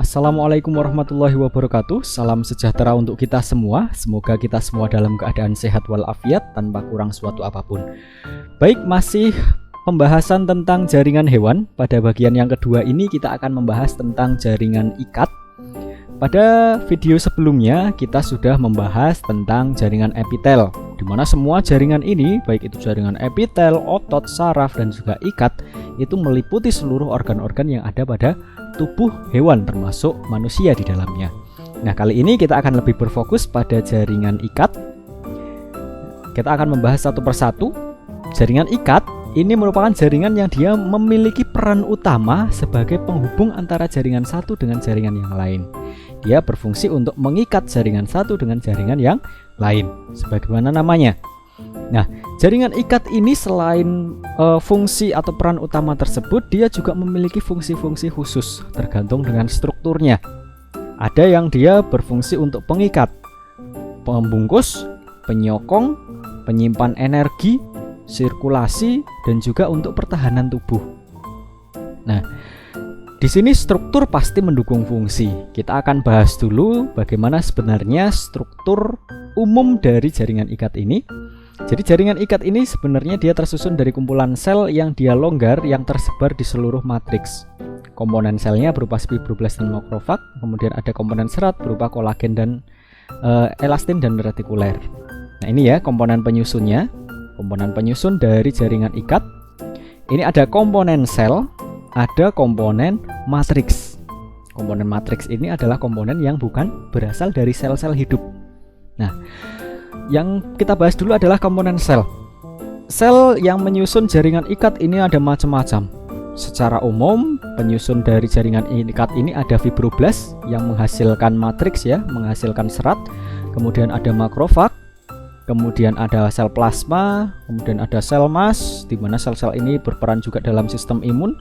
Assalamualaikum warahmatullahi wabarakatuh. Salam sejahtera untuk kita semua. Semoga kita semua dalam keadaan sehat walafiat tanpa kurang suatu apapun. Baik, masih pembahasan tentang jaringan hewan. Pada bagian yang kedua ini kita akan membahas tentang jaringan ikat. Pada video sebelumnya kita sudah membahas tentang jaringan epitel, di mana semua jaringan ini, baik itu jaringan epitel, otot, saraf, dan juga ikat, itu meliputi seluruh organ-organ yang ada pada tubuh hewan termasuk manusia di dalamnya. Nah, kali ini kita akan lebih berfokus pada jaringan ikat. Kita akan membahas satu persatu. Jaringan ikat ini merupakan jaringan yang dia memiliki peran utama sebagai penghubung antara jaringan satu dengan jaringan yang lain. Dia berfungsi untuk mengikat jaringan satu dengan jaringan yang lain, sebagaimana namanya. Nah, jaringan ikat ini selain fungsi atau peran utama tersebut, dia juga memiliki fungsi-fungsi khusus tergantung dengan strukturnya. Ada yang dia berfungsi untuk pengikat, pembungkus, penyokong, penyimpan energi, sirkulasi, dan juga untuk pertahanan tubuh. Nah, di sini struktur pasti mendukung fungsi. Kita akan bahas dulu bagaimana sebenarnya struktur umum dari jaringan ikat ini. Jadi jaringan ikat ini sebenarnya dia tersusun dari kumpulan sel yang dia longgar yang tersebar di seluruh matriks. Komponen selnya berupa fibroblast dan makrofag, kemudian ada komponen serat berupa kolagen dan elastin dan retikuler. Nah, ini ya komponen penyusunnya. Komponen penyusun dari jaringan ikat. Ini ada komponen sel, ada komponen matriks. Komponen matriks ini adalah komponen yang bukan berasal dari sel-sel hidup. Nah, yang kita bahas dulu adalah komponen sel. Sel yang menyusun jaringan ikat ini ada macam-macam. Secara umum, penyusun dari jaringan ikat ini ada fibroblast yang menghasilkan matriks ya, menghasilkan serat. Kemudian ada makrofag, kemudian ada sel plasma, kemudian ada sel mas, di mana sel-sel ini berperan juga dalam sistem imun.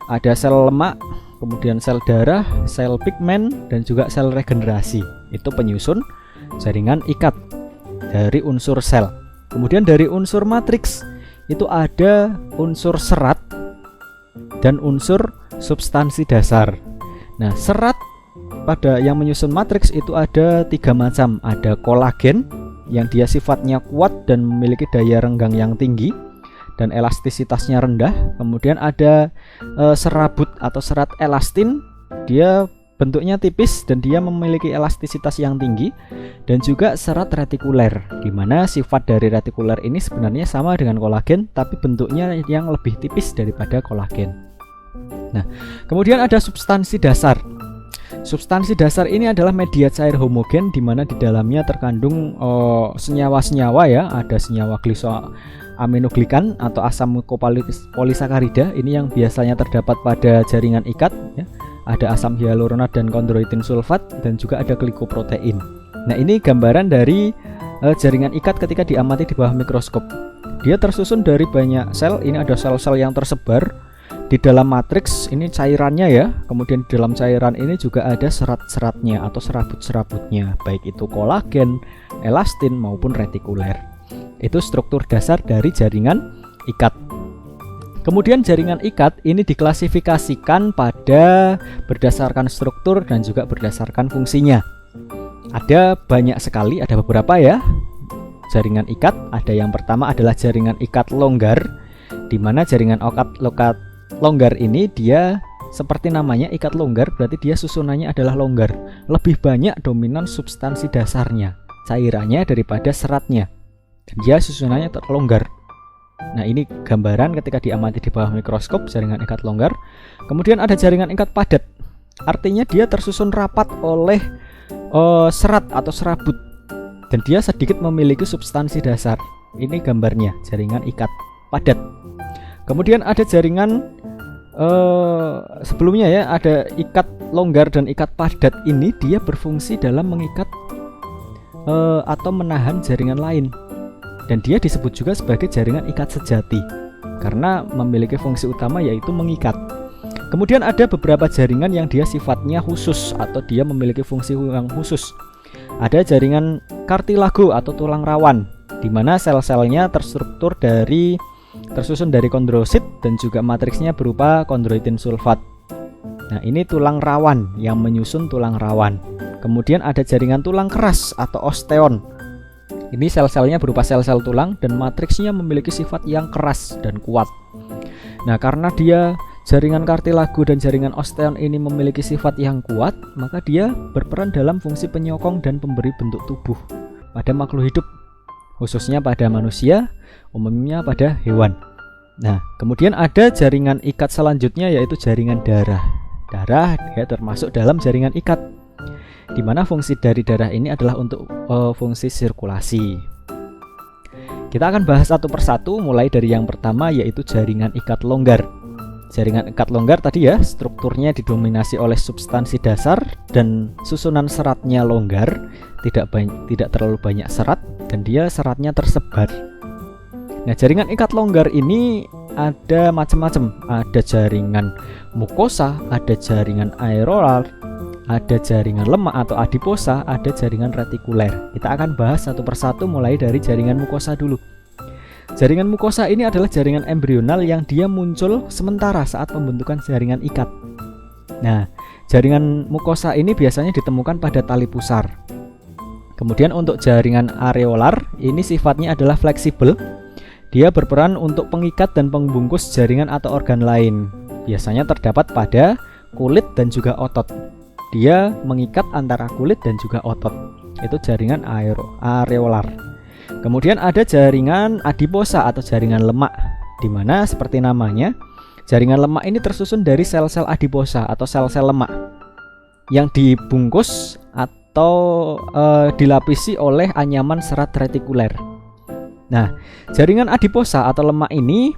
Ada sel lemak, kemudian sel darah, sel pigmen, dan juga sel regenerasi. Itu penyusun jaringan ikat dari unsur sel. Kemudian dari unsur matriks itu ada unsur serat dan unsur substansi dasar. Nah, serat pada yang menyusun matriks itu ada 3 macam. Ada kolagen yang dia sifatnya kuat dan memiliki daya renggang yang tinggi dan elastisitasnya rendah. Kemudian ada serabut atau serat elastin, dia bentuknya tipis dan dia memiliki elastisitas yang tinggi. Dan juga serat retikuler, di mana sifat dari retikuler ini sebenarnya sama dengan kolagen, tapi bentuknya yang lebih tipis daripada kolagen. Nah, kemudian ada substansi dasar. Substansi dasar ini adalah media cair homogen di mana di dalamnya terkandung senyawa-senyawa ya, ada senyawa glisoaminoglikan atau asam mukopolisakarida, ini yang biasanya terdapat pada jaringan ikat ya. Ada asam hyaluronat dan kondroitin sulfat dan juga ada glikoprotein. Nah, ini gambaran dari jaringan ikat ketika diamati di bawah mikroskop. Dia tersusun dari banyak sel, ini ada sel-sel yang tersebar di dalam matriks, ini cairannya ya. Kemudian di dalam cairan ini juga ada serat-seratnya atau serabut-serabutnya, baik itu kolagen, elastin maupun retikuler. Itu struktur dasar dari jaringan ikat. Kemudian jaringan ikat ini diklasifikasikan pada berdasarkan struktur dan juga berdasarkan fungsinya. Ada banyak sekali, ada beberapa ya jaringan ikat. Ada yang pertama adalah jaringan ikat longgar, di mana jaringan ikat longgar ini dia seperti namanya ikat longgar, berarti dia susunannya adalah longgar. Lebih banyak dominan substansi dasarnya, cairannya daripada seratnya. Dan dia susunannya terlonggar. Nah, ini gambaran ketika diamati di bawah mikroskop jaringan ikat longgar. Kemudian ada jaringan ikat padat. Artinya dia tersusun rapat oleh serat atau serabut. Dan dia sedikit memiliki substansi dasar. Ini gambarnya, jaringan ikat padat. Kemudian ada jaringan sebelumnya ya, ada ikat longgar dan ikat padat. Ini dia berfungsi dalam mengikat atau menahan jaringan lain. Dan dia disebut juga sebagai jaringan ikat sejati karena memiliki fungsi utama yaitu mengikat. Kemudian ada beberapa jaringan yang dia sifatnya khusus atau dia memiliki fungsi yang khusus. Ada jaringan kartilago atau tulang rawan, di mana sel-selnya tersusun dari kondrosit dan juga matriksnya berupa kondroitin sulfat. Nah, ini tulang rawan yang menyusun tulang rawan. Kemudian ada jaringan tulang keras atau osteon. Ini sel-selnya berupa sel-sel tulang dan matriksnya memiliki sifat yang keras dan kuat. Nah, karena dia jaringan kartilago dan jaringan osteon ini memiliki sifat yang kuat, maka dia berperan dalam fungsi penyokong dan pemberi bentuk tubuh pada makhluk hidup, khususnya pada manusia, umumnya pada hewan. Nah, kemudian ada jaringan ikat selanjutnya, yaitu jaringan darah. Darah ya termasuk dalam jaringan ikat, di mana fungsi dari darah ini adalah untuk fungsi sirkulasi. Kita akan bahas satu persatu, mulai dari yang pertama, yaitu jaringan ikat longgar. Jaringan ikat longgar tadi ya, strukturnya didominasi oleh substansi dasar dan susunan seratnya longgar, tidak terlalu banyak serat, dan dia seratnya tersebar. Nah, jaringan ikat longgar ini ada macam-macam. Ada jaringan mukosa, ada jaringan aerolar, ada jaringan lemak atau adiposa, ada jaringan retikuler. Kita akan bahas satu persatu, mulai dari jaringan mukosa dulu. Jaringan mukosa ini adalah jaringan embrional yang dia muncul sementara saat pembentukan jaringan ikat. Nah, jaringan mukosa ini biasanya ditemukan pada tali pusar. Kemudian untuk jaringan areolar, ini sifatnya adalah fleksibel. Dia berperan untuk pengikat dan pembungkus jaringan atau organ lain. Biasanya terdapat pada kulit dan juga otot. Dia mengikat antara kulit dan juga otot. Itu jaringan areolar. Kemudian ada jaringan adiposa atau jaringan lemak, di mana seperti namanya, jaringan lemak ini tersusun dari sel-sel adiposa atau sel-sel lemak yang dibungkus atau dilapisi oleh anyaman serat retikuler. Nah, jaringan adiposa atau lemak ini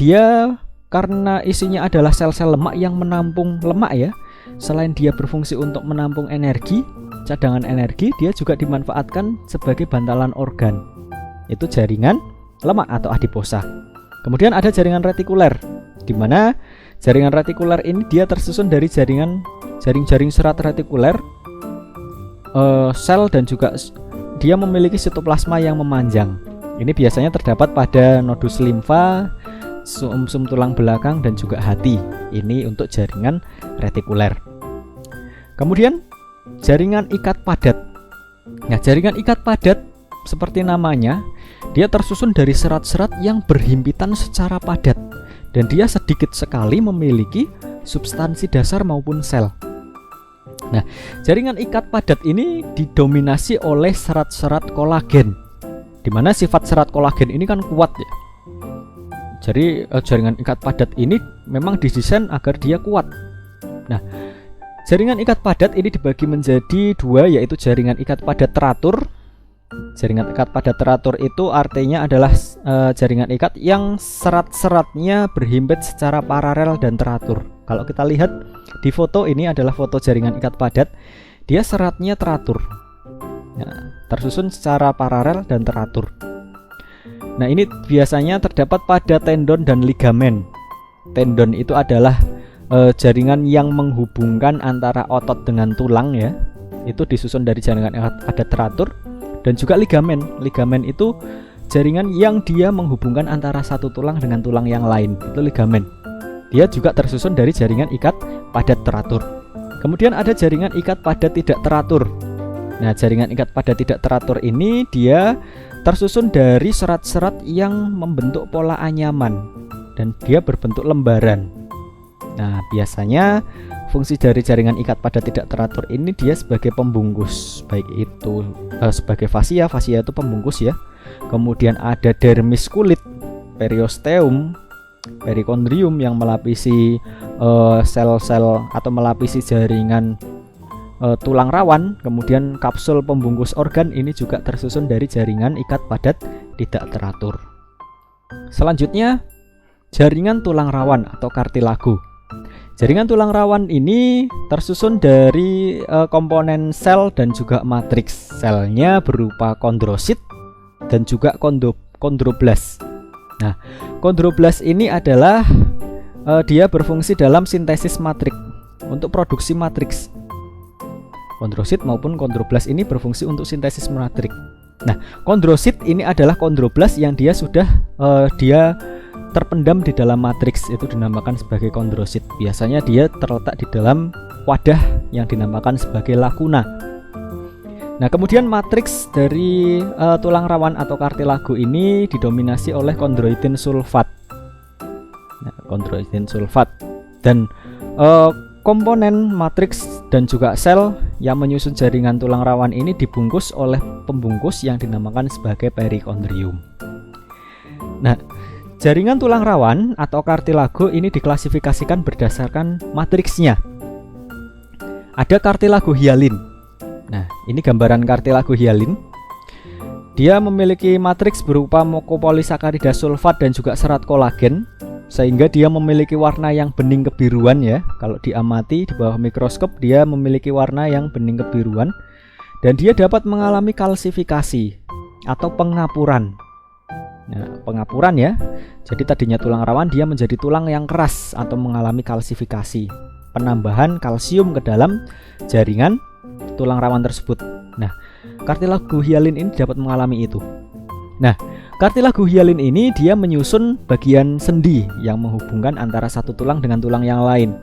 dia karena isinya adalah sel-sel lemak yang menampung lemak ya. Selain dia berfungsi untuk menampung energi, cadangan energi, dia juga dimanfaatkan sebagai bantalan organ. Itu jaringan lemak atau adiposa. Kemudian ada jaringan retikuler, di mana jaringan retikuler ini dia tersusun dari jaring-jaring serat retikuler, sel, dan juga dia memiliki sitoplasma yang memanjang. Ini biasanya terdapat pada nodus limfa, sumsum tulang belakang, dan juga hati. Ini untuk jaringan retikuler. Kemudian jaringan ikat padat. Nah, jaringan ikat padat seperti namanya, dia tersusun dari serat-serat yang berhimpitan secara padat, dan dia sedikit sekali memiliki substansi dasar maupun sel. Nah, jaringan ikat padat ini didominasi oleh serat-serat kolagen, di mana sifat serat kolagen ini kan kuat ya. Jadi jaringan ikat padat ini memang didesain agar dia kuat. Nah, jaringan ikat padat ini dibagi menjadi dua, yaitu jaringan ikat padat teratur. Jaringan ikat padat teratur itu artinya adalah jaringan ikat yang serat-seratnya berhimpit secara paralel dan teratur. Kalau kita lihat di foto ini adalah foto jaringan ikat padat, dia seratnya teratur. Nah, tersusun secara paralel dan teratur. Nah, ini biasanya terdapat pada tendon dan ligamen. Tendon itu adalah jaringan yang menghubungkan antara otot dengan tulang ya. Itu disusun dari jaringan ikat padat teratur. Dan juga ligamen. Ligamen itu jaringan yang dia menghubungkan antara satu tulang dengan tulang yang lain. Itu ligamen. Dia juga tersusun dari jaringan ikat padat teratur. Kemudian ada jaringan ikat padat tidak teratur. Nah, jaringan ikat padat tidak teratur ini dia tersusun dari serat-serat yang membentuk pola anyaman dan dia berbentuk lembaran. Nah, biasanya fungsi dari jaringan ikat padat tidak teratur ini dia sebagai pembungkus, baik itu sebagai fasia itu pembungkus ya. Kemudian ada dermis kulit, periosteum, perikondrium yang melapisi sel-sel atau melapisi jaringan tulang rawan. Kemudian kapsul pembungkus organ ini juga tersusun dari jaringan ikat padat tidak teratur. Selanjutnya jaringan tulang rawan atau kartilago. Jaringan tulang rawan ini tersusun dari komponen sel dan juga matriks. Selnya berupa kondrosit dan juga kondroblas. Nah, kondroblas ini adalah dia berfungsi dalam sintesis matriks untuk produksi matriks. Kondrosit maupun kondroblas ini berfungsi untuk sintesis matriks. Nah, kondrosit ini adalah kondroblas yang dia sudah dia terpendam di dalam matriks itu dinamakan sebagai kondrosit. Biasanya dia terletak di dalam wadah yang dinamakan sebagai lakuna. Nah, kemudian matriks dari tulang rawan atau kartilago ini didominasi oleh kondroitin sulfat. Nah, kondroitin sulfat dan komponen matriks dan juga sel yang menyusun jaringan tulang rawan ini dibungkus oleh pembungkus yang dinamakan sebagai perikondrium. Nah, jaringan tulang rawan atau kartilago ini diklasifikasikan berdasarkan matriksnya. Ada kartilago hialin. Nah, ini gambaran kartilago hialin. Dia memiliki matriks berupa mukopolisakarida sulfat dan juga serat kolagen, sehingga dia memiliki warna yang bening kebiruan ya. Kalau diamati di bawah mikroskop, dia memiliki warna yang bening kebiruan, dan dia dapat mengalami kalsifikasi atau pengapuran. Nah, pengapuran ya. Jadi tadinya tulang rawan, dia menjadi tulang yang keras atau mengalami kalsifikasi, penambahan kalsium ke dalam jaringan tulang rawan tersebut. Nah, kartilago hialin ini dapat mengalami itu. Nah, kartilago hialin ini dia menyusun bagian sendi yang menghubungkan antara satu tulang dengan tulang yang lain.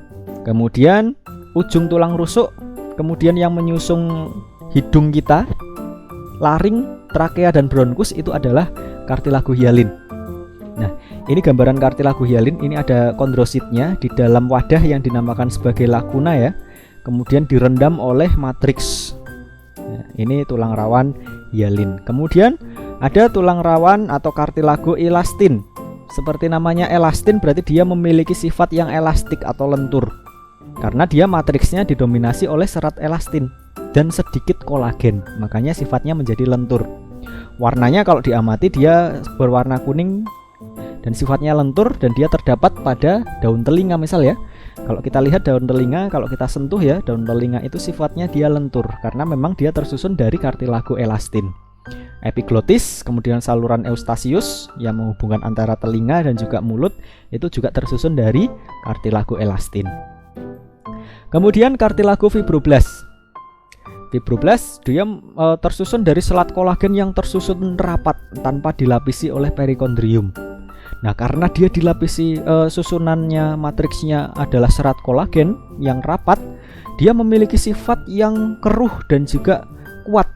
Kemudian ujung tulang rusuk, kemudian yang menyusun hidung kita, laring, trakea dan bronkus itu adalah kartilago hialin. Nah, ini gambaran kartilago hialin. Ini ada kondrositnya di dalam wadah yang dinamakan sebagai lakuna ya. Kemudian direndam oleh matriks. Nah, ini tulang rawan hialin. Kemudian ada tulang rawan atau kartilago elastin. Seperti namanya elastin, berarti dia memiliki sifat yang elastik atau lentur, karena dia matriksnya didominasi oleh serat elastin dan sedikit kolagen, makanya sifatnya menjadi lentur. Warnanya kalau diamati dia berwarna kuning dan sifatnya lentur, dan dia terdapat pada daun telinga misal ya. Kalau kita lihat daun telinga, kalau kita sentuh ya, daun telinga itu sifatnya dia lentur karena memang dia tersusun dari kartilago elastin. Epiglotis, kemudian saluran eustachius yang menghubungkan antara telinga dan juga mulut itu juga tersusun dari kartilago elastin. Kemudian kartilago fibroblast. Fibroblast dia tersusun dari selat kolagen yang tersusun rapat tanpa dilapisi oleh perikondrium. Nah, karena dia dilapisi susunannya matriksnya adalah serat kolagen yang rapat, dia memiliki sifat yang keruh dan juga kuat.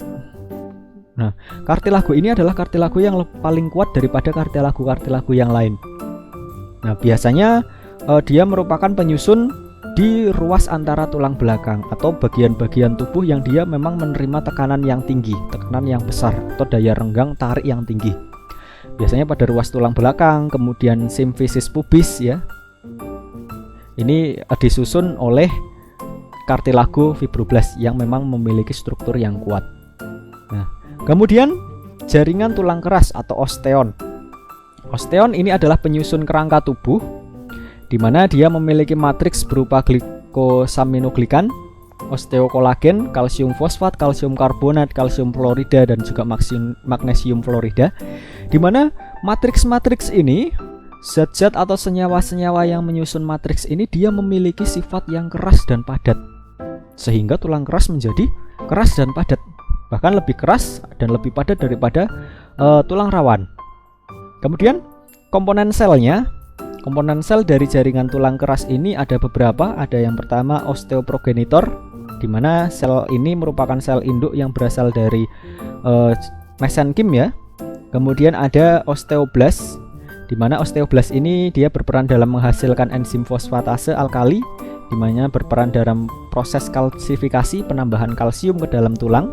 Nah, kartilago ini adalah kartilago yang paling kuat daripada kartilago yang lain. Nah, biasanya dia merupakan penyusun di ruas antara tulang belakang atau bagian-bagian tubuh yang dia memang menerima tekanan yang tinggi, tekanan yang besar atau daya renggang tarik yang tinggi. Biasanya pada ruas tulang belakang, kemudian simfisis pubis ya. Ini disusun oleh kartilago fibroblast yang memang memiliki struktur yang kuat. Nah, kemudian jaringan tulang keras atau osteon. Osteon ini adalah penyusun kerangka tubuh, di mana dia memiliki matriks berupa glikosaminoglikan, osteokolagen, kalsium fosfat, kalsium karbonat, kalsium fluorida dan juga magnesium fluorida. Di mana matriks-matriks ini, zat-zat atau senyawa-senyawa yang menyusun matriks ini dia memiliki sifat yang keras dan padat, sehingga tulang keras menjadi keras dan padat, bahkan lebih keras dan lebih padat daripada tulang rawan. Kemudian komponen selnya, komponen sel dari jaringan tulang keras ini ada beberapa. Ada yang pertama osteoprogenitor, di mana sel ini merupakan sel induk yang berasal dari mesenkim ya. Kemudian ada osteoblast, di mana osteoblast ini dia berperan dalam menghasilkan enzim fosfatase alkali, di mana berperan dalam proses kalsifikasi, penambahan kalsium ke dalam tulang.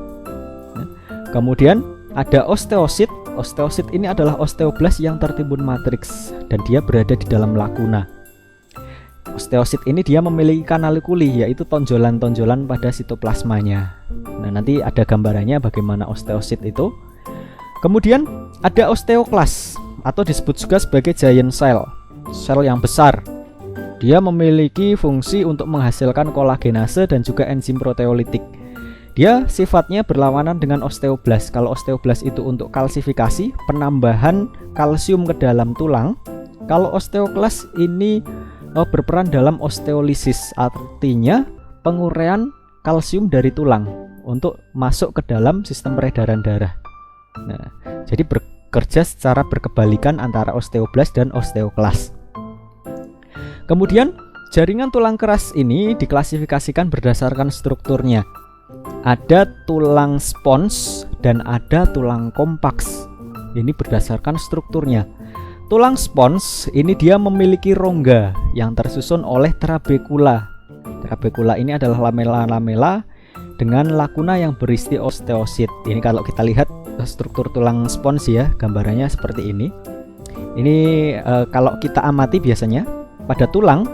Kemudian ada osteosit. Osteosit ini adalah osteoblast yang tertimbun matriks dan dia berada di dalam lakuna. Osteosit ini dia memiliki kanalikuli, yaitu tonjolan-tonjolan pada sitoplasmanya. Nah, nanti ada gambarannya bagaimana osteosit itu. Kemudian ada osteoklas atau disebut juga sebagai giant cell, sel yang besar. Dia memiliki fungsi untuk menghasilkan kolagenase dan juga enzim proteolitik. Dia sifatnya berlawanan dengan osteoblast. Kalau osteoblast itu untuk kalsifikasi, penambahan kalsium ke dalam tulang. Kalau osteoklas ini berperan dalam osteolisis, artinya penguraian kalsium dari tulang untuk masuk ke dalam sistem peredaran darah. Nah, jadi bekerja secara berkebalikan antara osteoblast dan osteoklas. Kemudian jaringan tulang keras ini diklasifikasikan berdasarkan strukturnya. Ada tulang spons dan ada tulang kompaks. Ini berdasarkan strukturnya. Tulang spons ini dia memiliki rongga yang tersusun oleh trabekula. Trabekula ini adalah lamela-lamela dengan lakuna yang berisi osteosit. Ini kalau kita lihat struktur tulang spons ya, gambarannya seperti ini. Ini kalau kita amati biasanya pada tulang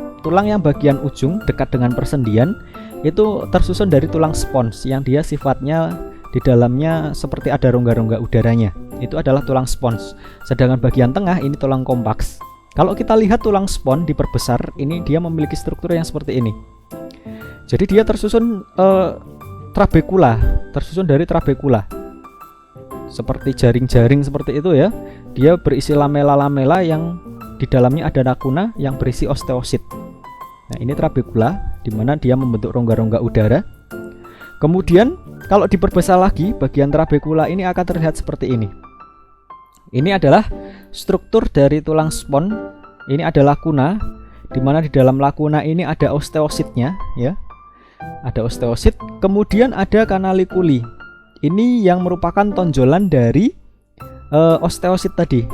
yang bagian ujung dekat dengan persendian itu tersusun dari tulang spons yang dia sifatnya di dalamnya seperti ada rongga-rongga udaranya. Itu adalah tulang spons. Sedangkan bagian tengah ini tulang kompaks. Kalau kita lihat tulang spons diperbesar, ini dia memiliki struktur yang seperti ini. Jadi dia tersusun trabekula, tersusun dari trabekula. Seperti jaring-jaring seperti itu ya. Dia berisi lamela-lamela yang di dalamnya ada lakuna yang berisi osteosit. Nah, ini trabekula di mana dia membentuk rongga-rongga udara. Kemudian kalau diperbesar lagi, bagian trabekula ini akan terlihat seperti ini. Ini adalah struktur dari tulang spons. Ini ada lakuna, di mana di dalam lakuna ini ada osteositnya, ya. Ada osteosit. Kemudian ada kanalikuli. Ini yang merupakan tonjolan dari osteosit tadi.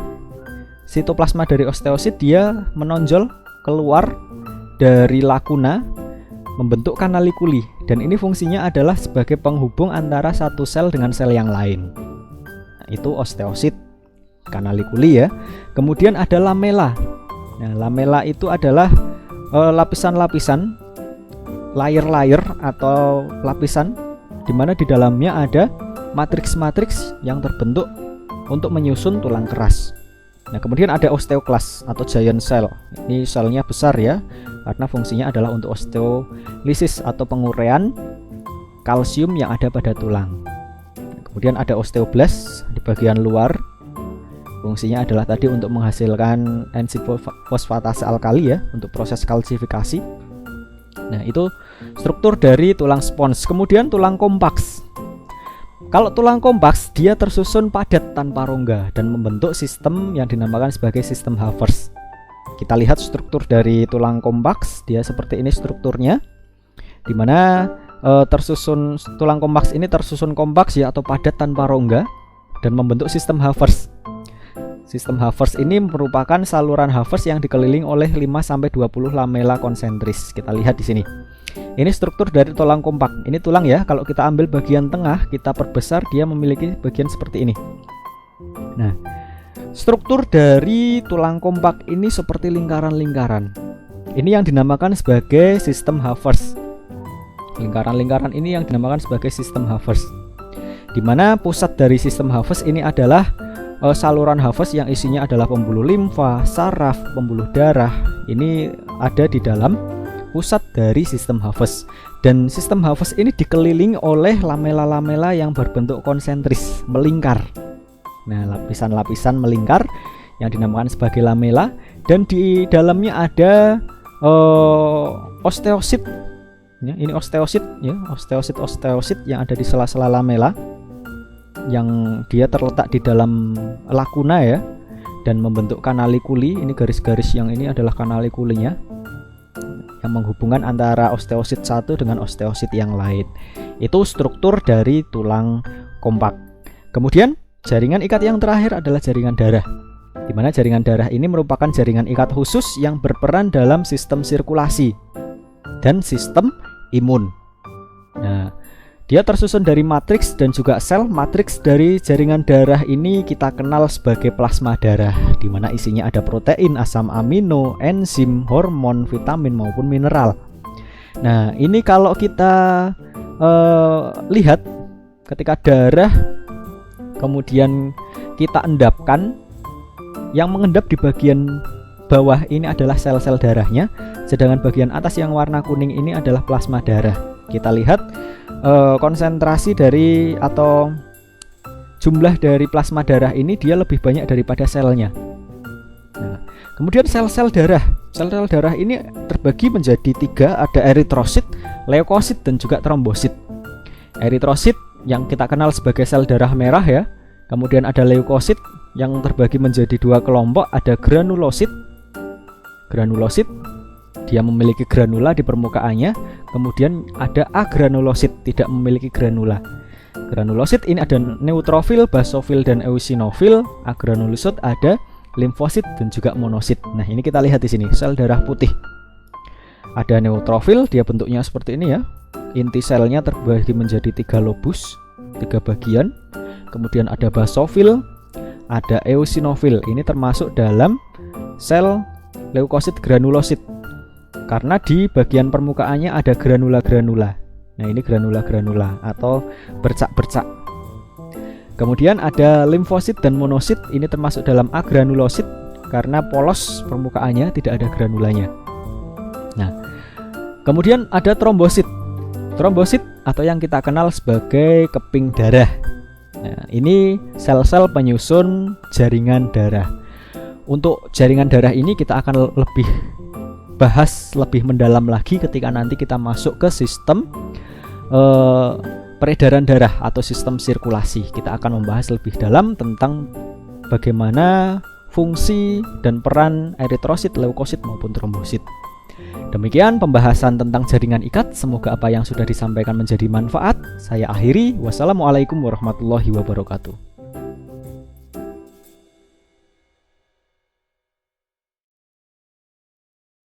Sitoplasma dari osteosit dia menonjol keluar dari lakuna membentuk kanalikuli, dan ini fungsinya adalah sebagai penghubung antara satu sel dengan sel yang lain. Nah, itu osteosit, kanalikuli ya. Kemudian ada lamela. Nah, lamela itu adalah lapisan-lapisan, layer-layer atau lapisan di mana di dalamnya ada matriks-matriks yang terbentuk untuk menyusun tulang keras. Nah, kemudian ada osteoklas atau giant cell. Ini selnya besar ya, karena fungsinya adalah untuk osteolisis atau penguraian kalsium yang ada pada tulang. Kemudian ada osteoblast di bagian luar. Fungsinya adalah tadi untuk menghasilkan enzim fosfatase alkali ya, untuk proses kalsifikasi. Nah, itu struktur dari tulang spons. Kemudian tulang kompaks. Kalau tulang kompaks dia tersusun padat tanpa rongga dan membentuk sistem yang dinamakan sebagai sistem Havers. Kita lihat struktur dari tulang kompaks, dia seperti ini strukturnya, dimana tersusun tulang kompaks ini tersusun kompaks ya atau padat tanpa rongga dan membentuk sistem Havers. Sistem Havers ini merupakan saluran Havers yang dikelilingi oleh 5-20 lamela konsentris. Kita lihat di sini. Ini struktur dari tulang kompak. Ini tulang ya, kalau kita ambil bagian tengah, kita perbesar, dia memiliki bagian seperti ini. Nah, struktur dari tulang kompak ini seperti lingkaran-lingkaran. Ini yang dinamakan sebagai sistem Havers. Lingkaran-lingkaran ini yang dinamakan sebagai sistem Havers. Di mana pusat dari sistem Havers ini adalah saluran Havers yang isinya adalah pembuluh limfa, saraf, pembuluh darah. Ini ada di dalam pusat dari sistem Havers, dan sistem Havers ini dikelilingi oleh lamela-lamela yang berbentuk konsentris, melingkar. Nah, lapisan-lapisan melingkar yang dinamakan sebagai lamela, dan di dalamnya ada osteosit. Ya, ini osteosit ya, osteosit yang ada di sela-sela lamela yang dia terletak di dalam lakuna ya, dan membentuk kanalikuli. Ini garis-garis yang ini adalah kanalikulinya yang menghubungkan antara osteosit satu dengan osteosit yang lain. Itu struktur dari tulang kompak. Kemudian jaringan ikat yang terakhir adalah jaringan darah, di mana jaringan darah ini merupakan jaringan ikat khusus yang berperan dalam sistem sirkulasi dan sistem imun. Nah, dia tersusun dari matriks dan juga sel. Matriks dari jaringan darah ini kita kenal sebagai plasma darah, di mana isinya ada protein, asam amino, enzim, hormon, vitamin maupun mineral. Nah, ini kalau kita lihat ketika darah kemudian kita endapkan, yang mengendap di bagian bawah ini adalah sel-sel darahnya, sedangkan bagian atas yang warna kuning ini adalah plasma darah. Kita lihat konsentrasi dari atau jumlah dari plasma darah ini dia lebih banyak daripada selnya. Nah, kemudian sel-sel darah ini terbagi menjadi 3, ada eritrosit, leukosit, dan juga trombosit. Eritrosit yang kita kenal sebagai sel darah merah ya, kemudian ada leukosit yang terbagi menjadi dua kelompok. Ada granulosit. Granulosit dia memiliki granula di permukaannya. Kemudian ada agranulosit, tidak memiliki granula. Granulosit ini ada neutrofil, basofil, dan eosinofil. Agranulosit ada limfosit dan juga monosit. Nah, ini kita lihat di sini, sel darah putih. Ada neutrofil, dia bentuknya seperti ini ya. Inti selnya terbagi menjadi 3 lobus, 3 bagian. Kemudian ada basofil, ada eosinofil. Ini termasuk dalam sel leukosit granulosit. Karena di bagian permukaannya ada granula-granula. Nah, ini granula-granula atau bercak-bercak. Kemudian ada limfosit dan monosit. Ini termasuk dalam agranulosit karena polos permukaannya, tidak ada granulanya. Nah, kemudian ada trombosit. Trombosit atau yang kita kenal sebagai keping darah. Nah, ini sel-sel penyusun jaringan darah. Untuk jaringan darah ini kita akan lebih bahas lebih mendalam lagi ketika nanti kita masuk ke sistem peredaran darah atau sistem sirkulasi. Kita akan membahas lebih dalam tentang bagaimana fungsi dan peran eritrosit, leukosit maupun trombosit. Demikian pembahasan tentang jaringan ikat. Semoga apa yang sudah disampaikan menjadi manfaat. Saya akhiri. Wassalamualaikum warahmatullahi wabarakatuh.